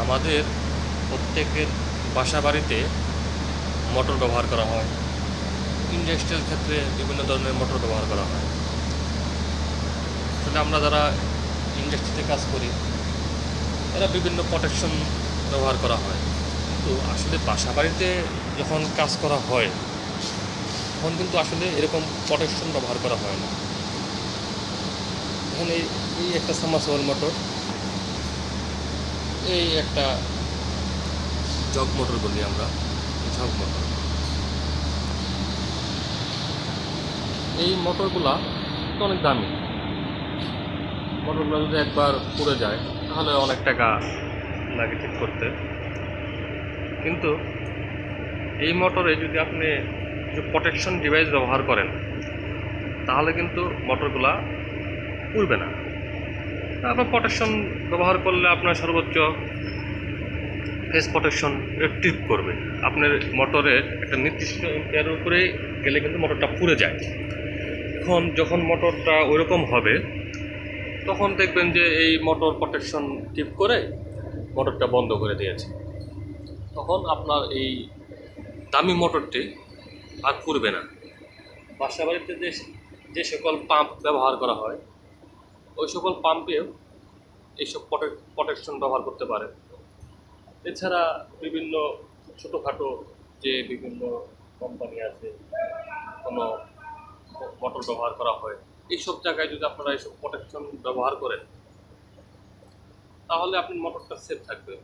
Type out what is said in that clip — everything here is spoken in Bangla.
আমাদের প্রত্যেকের বাসাবাড়িতে মোটর ব্যবহার করা হয়। ইন্ডাস্ট্রিয়াল ক্ষেত্রে বিভিন্ন ধরনের মোটর ব্যবহার করা হয়। আসলে আমরা যারা ইন্ডাস্ট্রিতে কাজ করি, এরা বিভিন্ন প্রোটেকশন ব্যবহার করা হয়। কিন্তু আসলে বাসাবাড়িতে যখন কাজ করা হয়, তখন কিন্তু আসলে এরকম প্রোটেকশন ব্যবহার করা হয় না। এখন এই একটা সাবমার্সিবল মোটর, এই একটা জগ মোটর বলি আমরা, ঝগ মোটর। এই মোটরগুলা তো অনেক দামি। মোটরগুলো যদি একবার পুড়ে যায় তাহলে অনেক টাকা লাগে ঠিক করতে। কিন্তু এই মোটরে যদি আপনি কিছু প্রোটেকশন ডিভাইস ব্যবহার করেন, তাহলে কিন্তু মোটরগুলা পুড়বে না। আপনার প্রোটেকশন ব্যবহার করলে আপনার সর্বোচ্চ ফেস প্রোটেকশন ট্রিপ করবে। আপনার মোটরে একটা নির্দিষ্ট এর উপরে গেলে কিন্তু মোটরটা পুড়ে যায়। এখন যখন মোটরটা ওইরকম হবে, তখন দেখবেন যে এই মোটর প্রোটেকশন টিপ করে মোটরটা বন্ধ করে দিয়েছে। তখন আপনার এই দামি মোটরটি আর পুড়বে না। বাসা বাড়িতে যে যে সকল পাম্প ব্যবহার করা হয়, ওই সকল পাম্পেও এইসব প্রোটেকশন ব্যবহার করতে পারে। এছাড়া বিভিন্ন ছোটোখাটো যে বিভিন্ন কোম্পানি আছে, কোনো মোটর ব্যবহার করা হয়, এইসব জায়গায় যদি আপনারা এইসব প্রোটেকশন ব্যবহার করেন, তাহলে আপনার মোটরটা সেফ থাকবে।